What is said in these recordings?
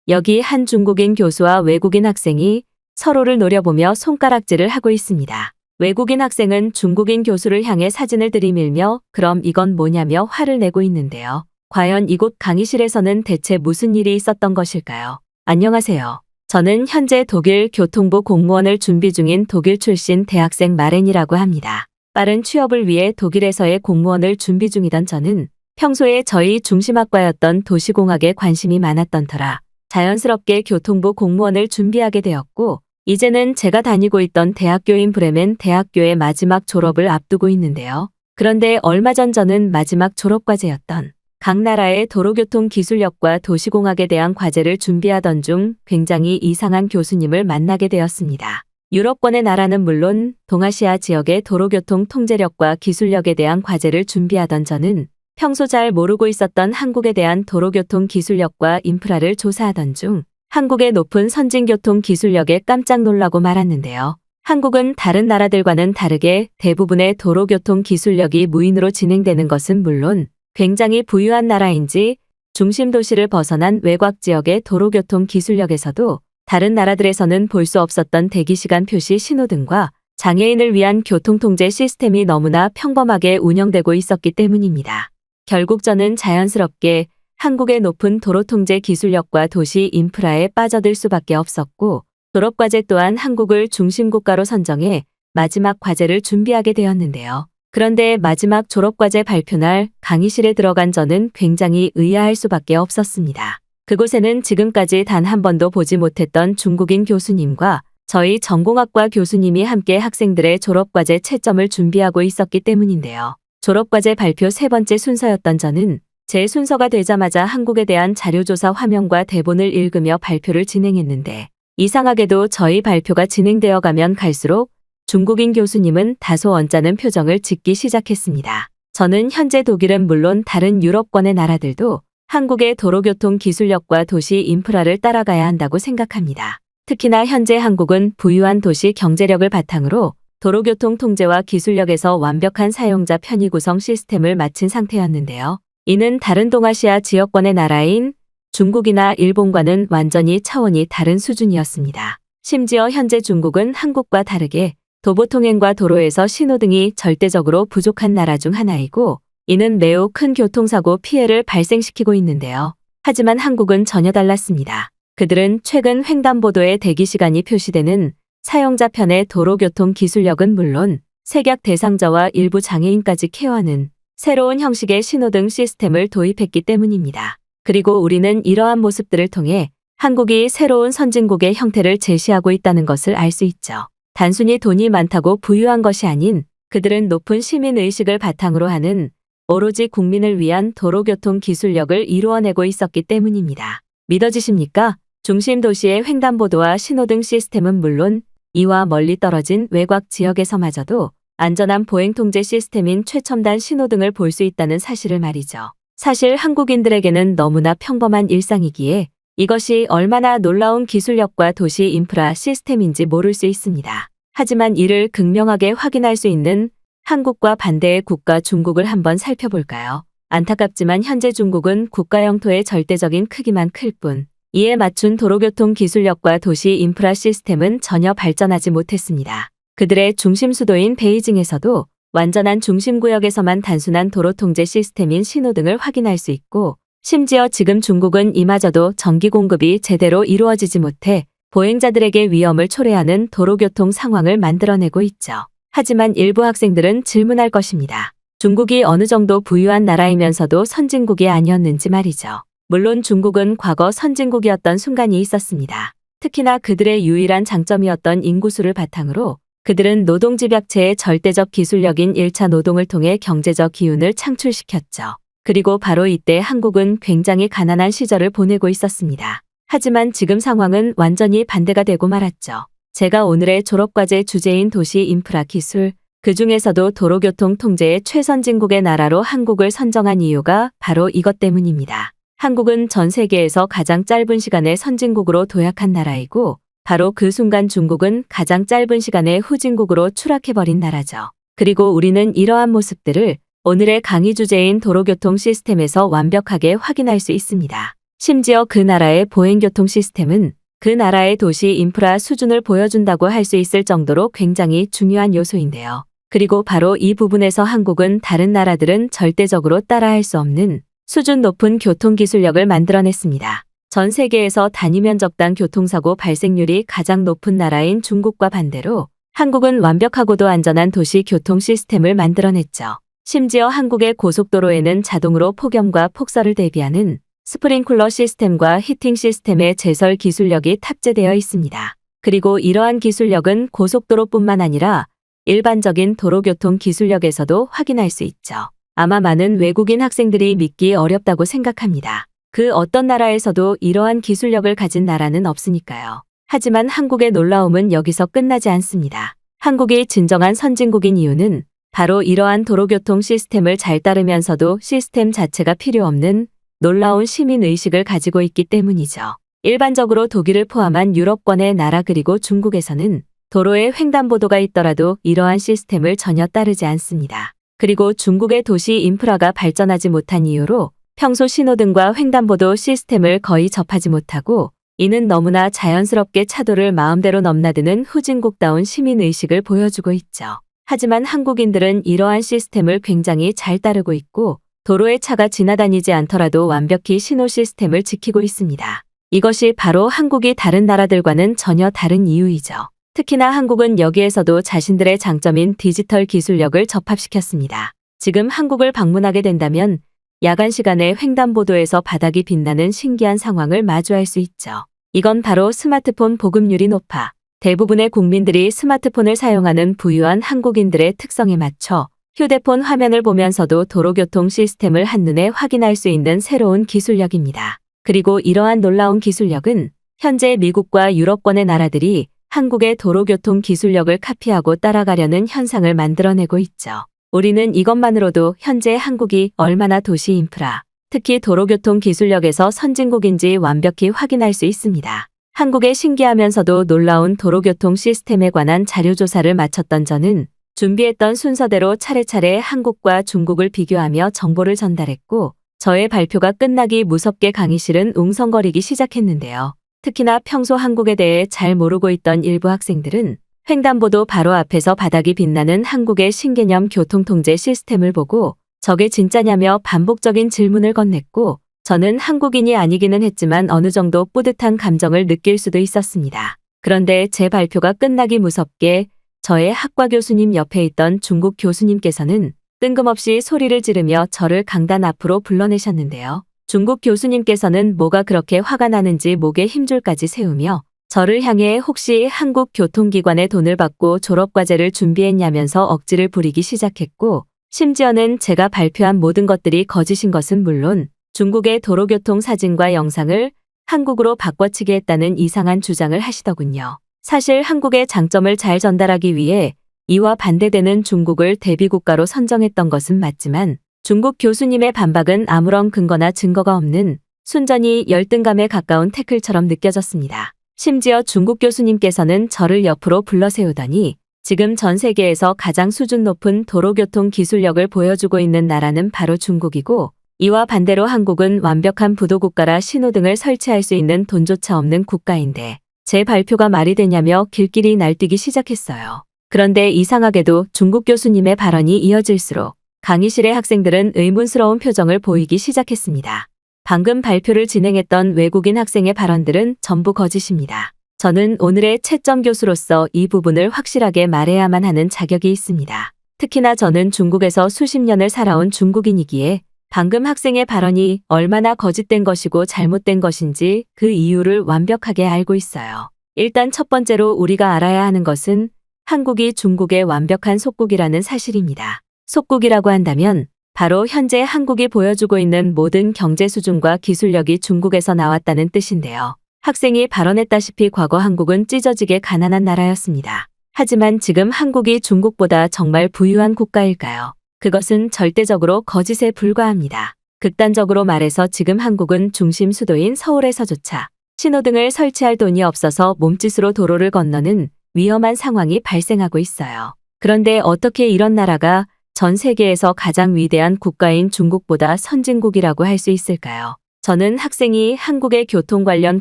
여기 한 중국인 교수와 외국인 학생이 서로를 노려보며 손가락질을 하고 있습니다. 외국인 학생은 중국인 교수를 향해 사진을 들이밀며 그럼 이건 뭐냐며 화를 내고 있는데요. 과연 이곳 강의실에서는 대체 무슨 일이 있었던 것일까요? 안녕하세요. 저는 현재 독일 교통부 공무원을 준비 중인 독일 출신 대학생 마렌이라고 합니다. 빠른 취업을 위해 독일에서의 공무원을 준비 중이던 저는 평소에 저희 중심학과였던 도시공학에 관심이 많았던 터라 자연스럽게 교통부 공무원을 준비하게 되었고, 이제는 제가 다니고 있던 대학교인 브레멘 대학교의 마지막 졸업을 앞두고 있는데요. 그런데 얼마 전 저는 마지막 졸업과제였던 각 나라의 도로교통 기술력과 도시공학에 대한 과제를 준비하던 중 굉장히 이상한 교수님을 만나게 되었습니다. 유럽권의 나라는 물론 동아시아 지역의 도로교통 통제력과 기술력에 대한 과제를 준비하던 저는 평소 잘 모르고 있었던 한국에 대한 도로교통 기술력과 인프라를 조사하던 중 한국의 높은 선진교통 기술력에 깜짝 놀라고 말았는데요. 한국은 다른 나라들과는 다르게 대부분의 도로교통 기술력이 무인으로 진행되는 것은 물론 굉장히 부유한 나라인지 중심 도시를 벗어난 외곽 지역의 도로교통 기술력에서도 다른 나라들에서는 볼 수 없었던 대기시간 표시 신호등과 장애인을 위한 교통통제 시스템이 너무나 평범하게 운영되고 있었기 때문입니다. 결국 저는 자연스럽게 한국의 높은 도로통제 기술력과 도시 인프라에 빠져들 수밖에 없었고, 졸업과제 또한 한국을 중심국가로 선정해 마지막 과제를 준비하게 되었는데요. 그런데 마지막 졸업과제 발표날 강의실에 들어간 저는 굉장히 의아할 수밖에 없었습니다. 그곳에는 지금까지 단 한 번도 보지 못했던 중국인 교수님과 저희 전공학과 교수님이 함께 학생들의 졸업과제 채점을 준비하고 있었기 때문인데요. 졸업과제 발표 세 번째 순서였던 저는 제 순서가 되자마자 한국에 대한 자료조사 화면과 대본을 읽으며 발표를 진행했는데, 이상하게도 저희 발표가 진행되어 가면 갈수록 중국인 교수님은 다소 언짢은 표정을 짓기 시작했습니다. 저는 현재 독일은 물론 다른 유럽권의 나라들도 한국의 도로교통 기술력과 도시 인프라를 따라가야 한다고 생각합니다. 특히나 현재 한국은 부유한 도시 경제력을 바탕으로 도로교통 통제와 기술력에서 완벽한 사용자 편의 구성 시스템을 마친 상태였는데요. 이는 다른 동아시아 지역권의 나라인 중국이나 일본과는 완전히 차원이 다른 수준이었습니다. 심지어 현재 중국은 한국과 다르게 도보통행과 도로에서 신호등이 절대적으로 부족한 나라 중 하나이고, 이는 매우 큰 교통사고 피해를 발생시키고 있는데요. 하지만 한국은 전혀 달랐습니다. 그들은 최근 횡단보도에 대기시간이 표시되는 사용자 편의 도로교통 기술력은 물론 색약 대상자와 일부 장애인까지 케어하는 새로운 형식의 신호등 시스템을 도입했기 때문입니다. 그리고 우리는 이러한 모습들을 통해 한국이 새로운 선진국의 형태를 제시하고 있다는 것을 알 수 있죠. 단순히 돈이 많다고 부유한 것이 아닌 그들은 높은 시민의식을 바탕으로 하는 오로지 국민을 위한 도로교통 기술력을 이루어내고 있었기 때문입니다. 믿어지십니까? 중심 도시의 횡단보도와 신호등 시스템은 물론 이와 멀리 떨어진 외곽 지역에서마저도 안전한 보행통제 시스템인 최첨단 신호등을 볼 수 있다는 사실을 말이죠. 사실 한국인들에게는 너무나 평범한 일상이기에 이것이 얼마나 놀라운 기술력과 도시 인프라 시스템인지 모를 수 있습니다. 하지만 이를 극명하게 확인할 수 있는 한국과 반대의 국가 중국을 한번 살펴볼까요? 안타깝지만 현재 중국은 국가 영토의 절대적인 크기만 클 뿐, 이에 맞춘 도로교통 기술력과 도시 인프라 시스템은 전혀 발전하지 못했습니다. 그들의 중심 수도인 베이징에서도 완전한 중심구역에서만 단순한 도로 통제 시스템인 신호등을 확인할 수 있고, 심지어 지금 중국은 이마저도 전기 공급이 제대로 이루어지지 못해 보행자들에게 위험을 초래하는 도로교통 상황을 만들어내고 있죠. 하지만 일부 학생들은 질문할 것입니다. 중국이 어느 정도 부유한 나라이면서도 선진국이 아니었는지 말이죠. 물론 중국은 과거 선진국이었던 순간이 있었습니다. 특히나 그들의 유일한 장점이었던 인구수를 바탕으로 그들은 노동집약체의 절대적 기술력인 1차 노동을 통해 경제적 기운을 창출시켰죠. 그리고 바로 이때 한국은 굉장히 가난한 시절을 보내고 있었습니다. 하지만 지금 상황은 완전히 반대가 되고 말았죠. 제가 오늘의 졸업과제 주제인 도시 인프라 기술, 그 중에서도 도로교통 통제의 최선진국의 나라로 한국을 선정한 이유가 바로 이것 때문입니다. 한국은 전 세계에서 가장 짧은 시간에 선진국으로 도약한 나라이고, 바로 그 순간 중국은 가장 짧은 시간에 후진국으로 추락해버린 나라죠. 그리고 우리는 이러한 모습들을 오늘의 강의 주제인 도로교통 시스템에서 완벽하게 확인할 수 있습니다. 심지어 그 나라의 보행교통 시스템은 그 나라의 도시 인프라 수준을 보여준다고 할 수 있을 정도로 굉장히 중요한 요소인데요. 그리고 바로 이 부분에서 한국은 다른 나라들은 절대적으로 따라할 수 없는 수준 높은 교통기술력을 만들어냈습니다. 전 세계에서 단위 면적당 교통사고 발생률이 가장 높은 나라인 중국과 반대로 한국은 완벽하고도 안전한 도시 교통 시스템을 만들어냈죠. 심지어 한국의 고속도로에는 자동으로 폭염과 폭설을 대비하는 스프링클러 시스템과 히팅 시스템의 제설 기술력이 탑재되어 있습니다. 그리고 이러한 기술력은 고속도로뿐만 아니라 일반적인 도로교통 기술력에서도 확인할 수 있죠. 아마 많은 외국인 학생들이 믿기 어렵다고 생각합니다. 그 어떤 나라에서도 이러한 기술력을 가진 나라는 없으니까요. 하지만 한국의 놀라움은 여기서 끝나지 않습니다. 한국이 진정한 선진국인 이유는 바로 이러한 도로교통 시스템을 잘 따르면서도 시스템 자체가 필요 없는 놀라운 시민의식을 가지고 있기 때문이죠. 일반적으로 독일을 포함한 유럽권의 나라 그리고 중국에서는 도로에 횡단보도가 있더라도 이러한 시스템을 전혀 따르지 않습니다. 그리고 중국의 도시 인프라가 발전하지 못한 이유로 평소 신호등과 횡단보도 시스템을 거의 접하지 못하고 이는 너무나 자연스럽게 차도를 마음대로 넘나드는 후진국다운 시민의식을 보여주고 있죠. 하지만 한국인들은 이러한 시스템을 굉장히 잘 따르고 있고 도로에 차가 지나다니지 않더라도 완벽히 신호 시스템을 지키고 있습니다. 이것이 바로 한국이 다른 나라들과는 전혀 다른 이유이죠. 특히나 한국은 여기에서도 자신들의 장점인 디지털 기술력을 접합시켰습니다. 지금 한국을 방문하게 된다면 야간 시간에 횡단보도에서 바닥이 빛나는 신기한 상황을 마주할 수 있죠. 이건 바로 스마트폰 보급률이 높아 대부분의 국민들이 스마트폰을 사용하는 부유한 한국인들의 특성에 맞춰 휴대폰 화면을 보면서도 도로교통 시스템을 한눈에 확인할 수 있는 새로운 기술력입니다. 그리고 이러한 놀라운 기술력은 현재 미국과 유럽권의 나라들이 한국의 도로교통 기술력을 카피하고 따라가려는 현상을 만들어내고 있죠. 우리는 이것만으로도 현재 한국이 얼마나 도시 인프라, 특히 도로교통 기술력에서 선진국인지 완벽히 확인할 수 있습니다. 한국의 신기하면서도 놀라운 도로교통 시스템에 관한 자료조사를 마쳤던 저는 준비했던 순서대로 차례차례 한국과 중국을 비교하며 정보를 전달했고 저의 발표가 끝나기 무섭게 강의실은 웅성거리기 시작했는데요. 특히나 평소 한국에 대해 잘 모르고 있던 일부 학생들은 횡단보도 바로 앞에서 바닥이 빛나는 한국의 신개념 교통통제 시스템을 보고 저게 진짜냐며 반복적인 질문을 건넸고 저는 한국인이 아니기는 했지만 어느 정도 뿌듯한 감정을 느낄 수도 있었습니다. 그런데 제 발표가 끝나기 무섭게 저의 학과 교수님 옆에 있던 중국 교수님께서는 뜬금없이 소리를 지르며 저를 강단 앞으로 불러내셨는데요. 중국 교수님께서는 뭐가 그렇게 화가 나는지 목에 힘줄까지 세우며 저를 향해 혹시 한국 교통기관에 돈을 받고 졸업과제를 준비했냐면서 억지를 부리기 시작했고 심지어는 제가 발표한 모든 것들이 거짓인 것은 물론 중국의 도로교통 사진과 영상을 한국으로 바꿔치기 했다는 이상한 주장을 하시더군요. 사실 한국의 장점을 잘 전달하기 위해 이와 반대되는 중국을 대비국가로 선정했던 것은 맞지만 중국 교수님의 반박은 아무런 근거나 증거가 없는 순전히 열등감에 가까운 태클처럼 느껴졌습니다. 심지어 중국 교수님께서는 저를 옆으로 불러세우더니 지금 전 세계에서 가장 수준 높은 도로교통 기술력을 보여주고 있는 나라는 바로 중국이고 이와 반대로 한국은 완벽한 부도국가라 신호등을 설치할 수 있는 돈조차 없는 국가인데 제 발표가 말이 되냐며 길길이 날뛰기 시작했어요. 그런데 이상하게도 중국 교수님의 발언이 이어질수록 강의실의 학생들은 의문스러운 표정을 보이기 시작했습니다. 방금 발표를 진행했던 외국인 학생의 발언들은 전부 거짓입니다. 저는 오늘의 채점 교수로서 이 부분을 확실하게 말해야만 하는 자격이 있습니다. 특히나 저는 중국에서 수십 년을 살아온 중국인이기에 방금 학생의 발언이 얼마나 거짓된 것이고 잘못된 것인지 그 이유를 완벽하게 알고 있어요. 일단 첫 번째로 우리가 알아야 하는 것은 한국이 중국의 완벽한 속국이라는 사실입니다. 속국이라고 한다면 바로 현재 한국이 보여주고 있는 모든 경제 수준과 기술력이 중국에서 나왔다는 뜻인데요. 학생이 발언했다시피 과거 한국은 찢어지게 가난한 나라였습니다. 하지만 지금 한국이 중국보다 정말 부유한 국가일까요? 그것은 절대적으로 거짓에 불과합니다. 극단적으로 말해서 지금 한국은 중심 수도인 서울에서조차 신호등을 설치할 돈이 없어서 몸짓으로 도로를 건너는 위험한 상황이 발생하고 있어요. 그런데 어떻게 이런 나라가 전 세계에서 가장 위대한 국가인 중국보다 선진국이라고 할 수 있을까요? 저는 학생이 한국의 교통 관련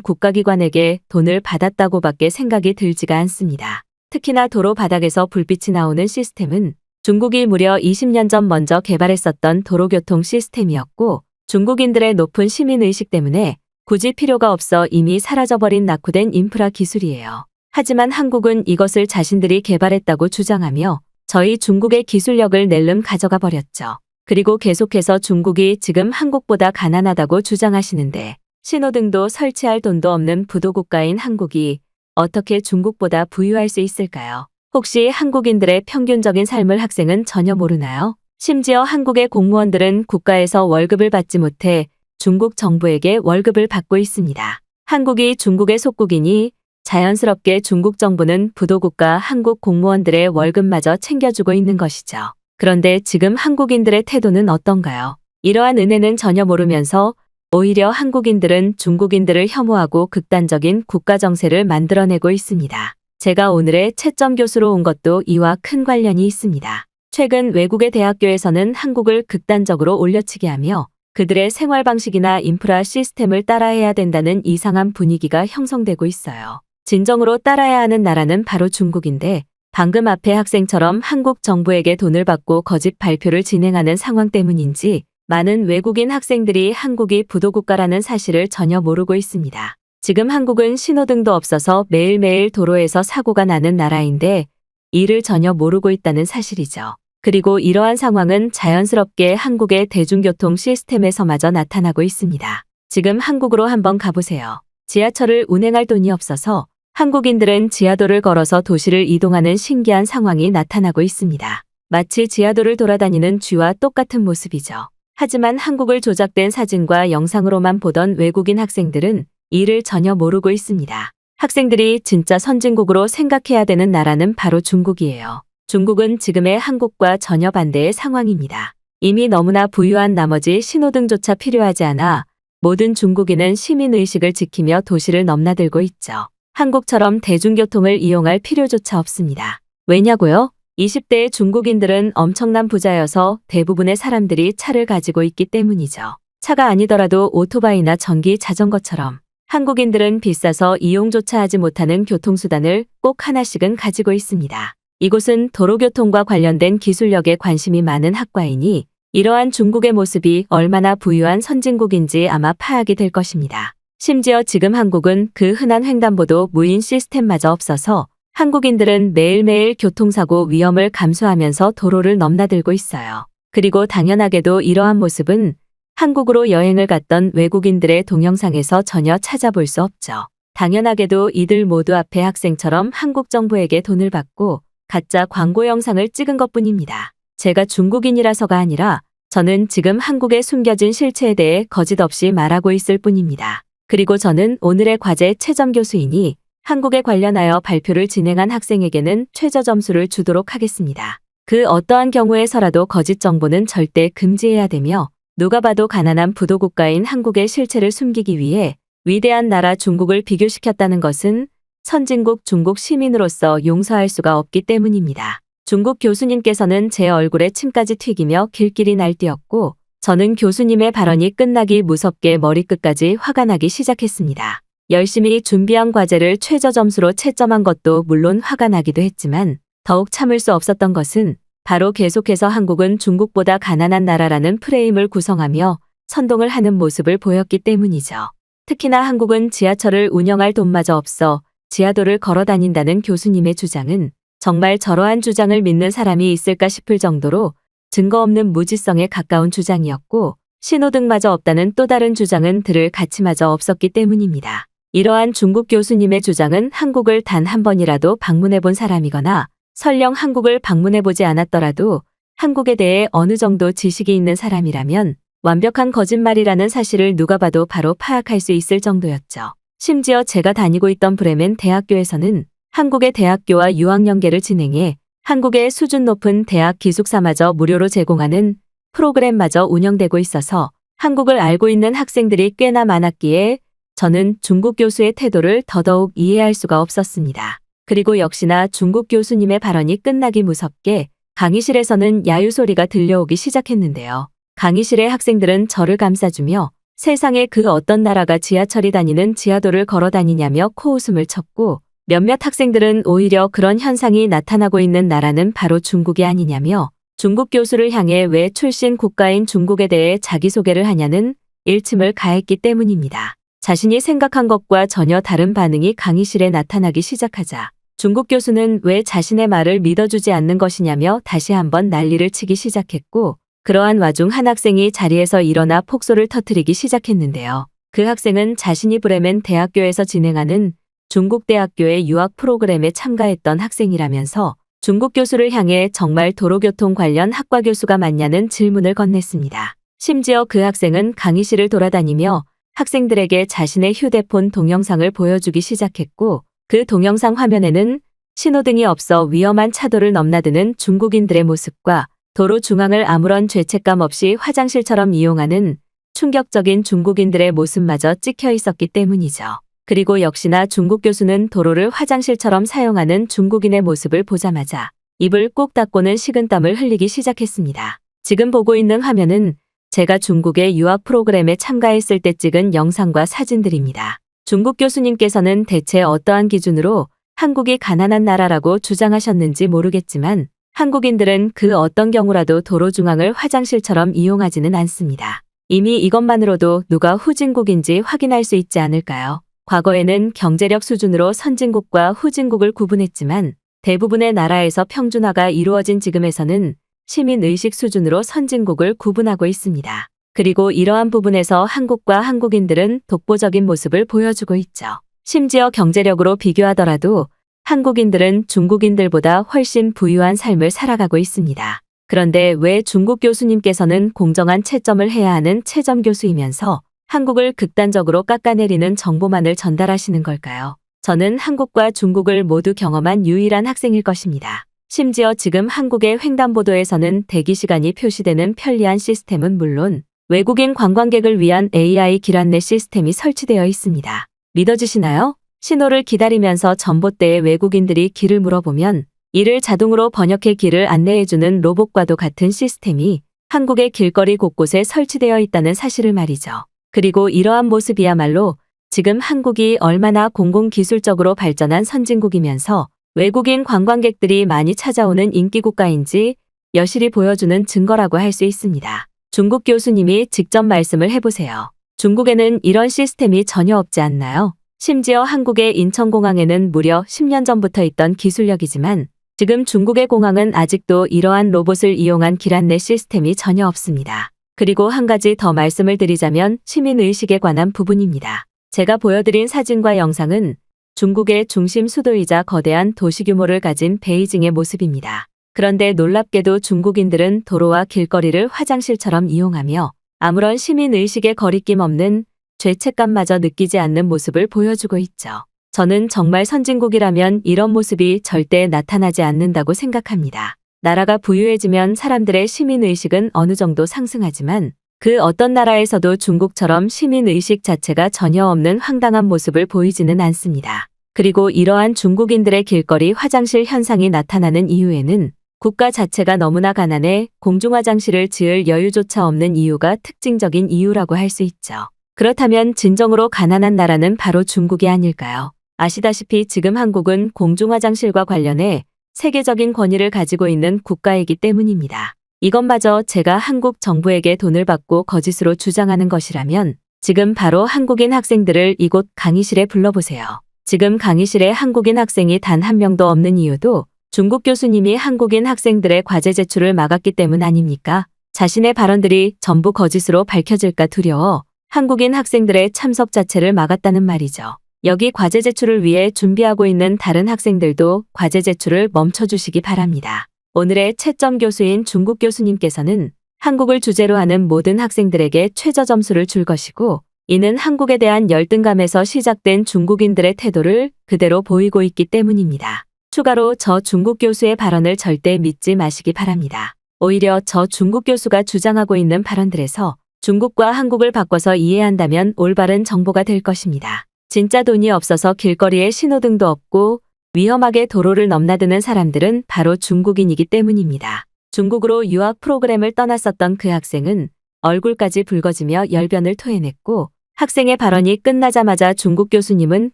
국가기관에게 돈을 받았다고밖에 생각이 들지가 않습니다. 특히나 도로 바닥에서 불빛이 나오는 시스템은 중국이 무려 20년 전 먼저 개발했었던 도로교통 시스템이었고 중국인들의 높은 시민의식 때문에 굳이 필요가 없어 이미 사라져버린 낙후된 인프라 기술이에요. 하지만 한국은 이것을 자신들이 개발했다고 주장하며 저희 중국의 기술력을 낼름 가져가 버렸죠. 그리고 계속해서 중국이 지금 한국보다 가난하다고 주장하시는데 신호등도 설치할 돈도 없는 부도국가인 한국이 어떻게 중국보다 부유할 수 있을까요? 혹시 한국인들의 평균적인 삶을 학생은 전혀 모르나요? 심지어 한국의 공무원들은 국가에서 월급을 받지 못해 중국 정부에게 월급을 받고 있습니다. 한국이 중국의 속국이니 자연스럽게 중국 정부는 부도국가 한국 공무원들의 월급마저 챙겨주고 있는 것이죠. 그런데 지금 한국인들의 태도는 어떤가요? 이러한 은혜는 전혀 모르면서 오히려 한국인들은 중국인들을 혐오하고 극단적인 국가 정세를 만들어내고 있습니다. 제가 오늘의 채점 교수로 온 것도 이와 큰 관련이 있습니다. 최근 외국의 대학교에서는 한국을 극단적으로 올려치기 하며 그들의 생활 방식이나 인프라 시스템을 따라해야 된다는 이상한 분위기가 형성되고 있어요. 진정으로 따라야 하는 나라는 바로 중국인데 방금 앞에 학생처럼 한국 정부에게 돈을 받고 거짓 발표를 진행하는 상황 때문인지 많은 외국인 학생들이 한국이 부도국가라는 사실을 전혀 모르고 있습니다. 지금 한국은 신호등도 없어서 매일매일 도로에서 사고가 나는 나라인데 이를 전혀 모르고 있다는 사실이죠. 그리고 이러한 상황은 자연스럽게 한국의 대중교통 시스템에서마저 나타나고 있습니다. 지금 한국으로 한번 가보세요. 지하철을 운행할 돈이 없어서 한국인들은 지하도를 걸어서 도시를 이동하는 신기한 상황이 나타나고 있습니다. 마치 지하도를 돌아다니는 쥐와 똑같은 모습이죠. 하지만 한국을 조작된 사진과 영상으로만 보던 외국인 학생들은 이를 전혀 모르고 있습니다. 학생들이 진짜 선진국으로 생각해야 되는 나라는 바로 중국이에요. 중국은 지금의 한국과 전혀 반대의 상황입니다. 이미 너무나 부유한 나머지 신호등조차 필요하지 않아 모든 중국인은 시민의식을 지키며 도시를 넘나들고 있죠. 한국처럼 대중교통을 이용할 필요조차 없습니다. 왜냐고요? 20대의 중국인들은 엄청난 부자여서 대부분의 사람들이 차를 가지고 있기 때문이죠. 차가 아니더라도 오토바이나 전기 자전거처럼 한국인들은 비싸서 이용조차 하지 못하는 교통수단을 꼭 하나씩은 가지고 있습니다. 이곳은 도로교통과 관련된 기술력에 관심이 많은 학과이니 이러한 중국의 모습이 얼마나 부유한 선진국인지 아마 파악이 될 것입니다. 심지어 지금 한국은 그 흔한 횡단보도 무인 시스템마저 없어서 한국인들은 매일매일 교통사고 위험을 감수하면서 도로를 넘나들고 있어요. 그리고 당연하게도 이러한 모습은 한국으로 여행을 갔던 외국인들의 동영상에서 전혀 찾아볼 수 없죠. 당연하게도 이들 모두 앞에 학생처럼 한국 정부에게 돈을 받고 가짜 광고 영상을 찍은 것뿐입니다. 제가 중국인이라서가 아니라 저는 지금 한국의 숨겨진 실체에 대해 거짓 없이 말하고 있을 뿐입니다. 그리고 저는 오늘의 과제 채점 교수이니 한국에 관련하여 발표를 진행한 학생에게는 최저 점수를 주도록 하겠습니다. 그 어떠한 경우에서라도 거짓 정보는 절대 금지해야 되며 누가 봐도 가난한 부도국가인 한국의 실체를 숨기기 위해 위대한 나라 중국을 비교시켰다는 것은 선진국 중국 시민으로서 용서할 수가 없기 때문입니다. 중국 교수님께서는 제 얼굴에 침까지 튀기며 길길이 날뛰었고 저는 교수님의 발언이 끝나기 무섭게 머리끝까지 화가 나기 시작했습니다. 열심히 준비한 과제를 최저 점수로 채점한 것도 물론 화가 나기도 했지만 더욱 참을 수 없었던 것은 바로 계속해서 한국은 중국보다 가난한 나라라는 프레임을 구성하며 선동을 하는 모습을 보였기 때문이죠. 특히나 한국은 지하철을 운영할 돈마저 없어 지하도를 걸어 다닌다는 교수님의 주장은 정말 저러한 주장을 믿는 사람이 있을까 싶을 정도로 증거 없는 무지성에 가까운 주장이었고 신호등마저 없다는 또 다른 주장은 들을 가치마저 없었기 때문입니다. 이러한 중국 교수님의 주장은 한국을 단 한 번이라도 방문해 본 사람이거나 설령 한국을 방문해 보지 않았더라도 한국에 대해 어느 정도 지식이 있는 사람이라면 완벽한 거짓말이라는 사실을 누가 봐도 바로 파악할 수 있을 정도였죠. 심지어 제가 다니고 있던 브레멘 대학교에서는 한국의 대학교와 유학연계를 진행해 한국의 수준 높은 대학 기숙사마저 무료로 제공하는 프로그램마저 운영되고 있어서 한국을 알고 있는 학생들이 꽤나 많았기에 저는 중국 교수의 태도를 더더욱 이해할 수가 없었습니다. 그리고 역시나 중국 교수님의 발언이 끝나기 무섭게 강의실에서는 야유 소리가 들려오기 시작했는데요. 강의실의 학생들은 저를 감싸주며 세상에 그 어떤 나라가 지하철이 다니는 지하도를 걸어 다니냐며 코웃음을 쳤고, 몇몇 학생들은 오히려 그런 현상이 나타나고 있는 나라는 바로 중국이 아니냐며 중국 교수를 향해 왜 출신 국가인 중국에 대해 자기소개를 하냐는 일침을 가했기 때문입니다. 자신이 생각한 것과 전혀 다른 반응이 강의실에 나타나기 시작하자 중국 교수는 왜 자신의 말을 믿어주지 않는 것이냐며 다시 한번 난리를 치기 시작했고, 그러한 와중 한 학생이 자리에서 일어나 폭소를 터뜨리기 시작했는데요. 그 학생은 자신이 브레멘 대학교에서 진행하는 중국 대학교의 유학 프로그램에 참가했던 학생이라면서 중국 교수를 향해 정말 도로교통 관련 학과 교수가 맞냐는 질문을 건넸습니다. 심지어 그 학생은 강의실을 돌아다니며 학생들에게 자신의 휴대폰 동영상을 보여주기 시작했고, 그 동영상 화면에는 신호등이 없어 위험한 차도를 넘나드는 중국인들의 모습과 도로 중앙을 아무런 죄책감 없이 화장실처럼 이용하는 충격적인 중국인들의 모습마저 찍혀 있었기 때문이죠. 그리고 역시나 중국 교수는 도로를 화장실처럼 사용하는 중국인의 모습을 보자마자 입을 꼭 닫고는 식은땀을 흘리기 시작했습니다. 지금 보고 있는 화면은 제가 중국의 유학 프로그램에 참가했을 때 찍은 영상과 사진들입니다. 중국 교수님께서는 대체 어떠한 기준으로 한국이 가난한 나라라고 주장하셨는지 모르겠지만 한국인들은 그 어떤 경우라도 도로 중앙을 화장실처럼 이용하지는 않습니다. 이미 이것만으로도 누가 후진국인지 확인할 수 있지 않을까요? 과거에는 경제력 수준으로 선진국과 후진국을 구분했지만 대부분의 나라에서 평준화가 이루어진 지금에서는 시민의식 수준으로 선진국을 구분하고 있습니다. 그리고 이러한 부분에서 한국과 한국인들은 독보적인 모습을 보여주고 있죠. 심지어 경제력으로 비교하더라도 한국인들은 중국인들보다 훨씬 부유한 삶을 살아가고 있습니다. 그런데 왜 중국 교수님께서는 공정한 채점을 해야 하는 채점 교수이면서 한국을 극단적으로 깎아내리는 정보만을 전달하시는 걸까요? 저는 한국과 중국을 모두 경험한 유일한 학생일 것입니다. 심지어 지금 한국의 횡단보도에서는 대기시간이 표시되는 편리한 시스템은 물론 외국인 관광객을 위한 AI 길 안내 시스템이 설치되어 있습니다. 믿어지시나요? 신호를 기다리면서 전봇대에 외국인들이 길을 물어보면 이를 자동으로 번역해 길을 안내해주는 로봇과도 같은 시스템이 한국의 길거리 곳곳에 설치되어 있다는 사실을 말이죠. 그리고 이러한 모습이야말로 지금 한국이 얼마나 공공기술적으로 발전한 선진국이면서 외국인 관광객들이 많이 찾아오는 인기국가인지 여실히 보여주는 증거라고 할 수 있습니다. 중국 교수님이 직접 말씀을 해보세요. 중국에는 이런 시스템이 전혀 없지 않나요? 심지어 한국의 인천공항에는 무려 10년 전부터 있던 기술력이지만 지금 중국의 공항은 아직도 이러한 로봇을 이용한 길 안내 시스템이 전혀 없습니다. 그리고 한 가지 더 말씀을 드리자면 시민의식에 관한 부분입니다. 제가 보여드린 사진과 영상은 중국의 중심 수도이자 거대한 도시 규모를 가진 베이징의 모습입니다. 그런데 놀랍게도 중국인들은 도로와 길거리를 화장실처럼 이용하며 아무런 시민의식에 거리낌 없는 죄책감마저 느끼지 않는 모습을 보여주고 있죠. 저는 정말 선진국이라면 이런 모습이 절대 나타나지 않는다고 생각합니다. 나라가 부유해지면 사람들의 시민의식은 어느 정도 상승하지만 그 어떤 나라에서도 중국처럼 시민의식 자체가 전혀 없는 황당한 모습을 보이지는 않습니다. 그리고 이러한 중국인들의 길거리 화장실 현상이 나타나는 이유에는 국가 자체가 너무나 가난해 공중화장실을 지을 여유조차 없는 이유가 특징적인 이유라고 할 수 있죠. 그렇다면 진정으로 가난한 나라는 바로 중국이 아닐까요? 아시다시피 지금 한국은 공중화장실과 관련해 세계적인 권위를 가지고 있는 국가이기 때문입니다. 이것마저 제가 한국 정부에게 돈을 받고 거짓으로 주장하는 것이라면 지금 바로 한국인 학생들을 이곳 강의실에 불러보세요. 지금 강의실에 한국인 학생이 단 한 명도 없는 이유도 중국 교수님이 한국인 학생들의 과제 제출을 막았기 때문 아닙니까? 자신의 발언들이 전부 거짓으로 밝혀질까 두려워 한국인 학생들의 참석 자체를 막았다는 말이죠. 여기 과제 제출을 위해 준비하고 있는 다른 학생들도 과제 제출을 멈춰주시기 바랍니다. 오늘의 채점 교수인 중국 교수님께서는 한국을 주제로 하는 모든 학생들에게 최저 점수를 줄 것이고 이는 한국에 대한 열등감에서 시작된 중국인들의 태도를 그대로 보이고 있기 때문입니다. 추가로 저 중국 교수의 발언을 절대 믿지 마시기 바랍니다. 오히려 저 중국 교수가 주장하고 있는 발언들에서 중국과 한국을 바꿔서 이해한다면 올바른 정보가 될 것입니다. 진짜 돈이 없어서 길거리에 신호등도 없고 위험하게 도로를 넘나드는 사람들은 바로 중국인이기 때문입니다. 중국으로 유학 프로그램을 떠났었던 그 학생은 얼굴까지 붉어지며 열변을 토해냈고 학생의 발언이 끝나자마자 중국 교수님은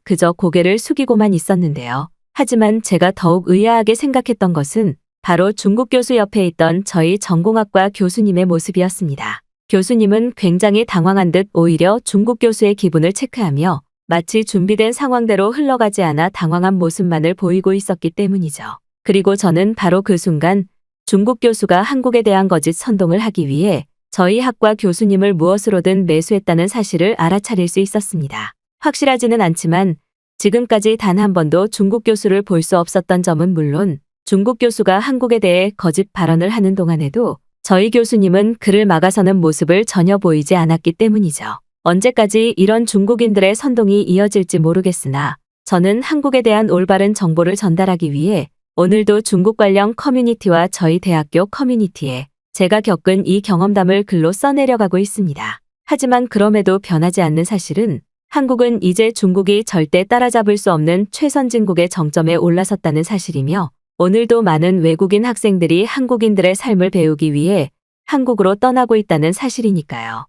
그저 고개를 숙이고만 있었는데요. 하지만 제가 더욱 의아하게 생각했던 것은 바로 중국 교수 옆에 있던 저희 전공학과 교수님의 모습이었습니다. 교수님은 굉장히 당황한 듯 오히려 중국 교수의 기분을 체크하며 마치 준비된 상황대로 흘러가지 않아 당황한 모습만을 보이고 있었기 때문이죠. 그리고 저는 바로 그 순간 중국 교수가 한국에 대한 거짓 선동을 하기 위해 저희 학과 교수님을 무엇으로든 매수했다는 사실을 알아차릴 수 있었습니다. 확실하지는 않지만 지금까지 단 한 번도 중국 교수를 볼 수 없었던 점은 물론 중국 교수가 한국에 대해 거짓 발언을 하는 동안에도 저희 교수님은 그를 막아서는 모습을 전혀 보이지 않았기 때문이죠. 언제까지 이런 중국인들의 선동이 이어질지 모르겠으나 저는 한국에 대한 올바른 정보를 전달하기 위해 오늘도 중국 관련 커뮤니티와 저희 대학교 커뮤니티에 제가 겪은 이 경험담을 글로 써내려가고 있습니다. 하지만 그럼에도 변하지 않는 사실은 한국은 이제 중국이 절대 따라잡을 수 없는 최선진국의 정점에 올라섰다는 사실이며 오늘도 많은 외국인 학생들이 한국인들의 삶을 배우기 위해 한국으로 떠나고 있다는 사실이니까요.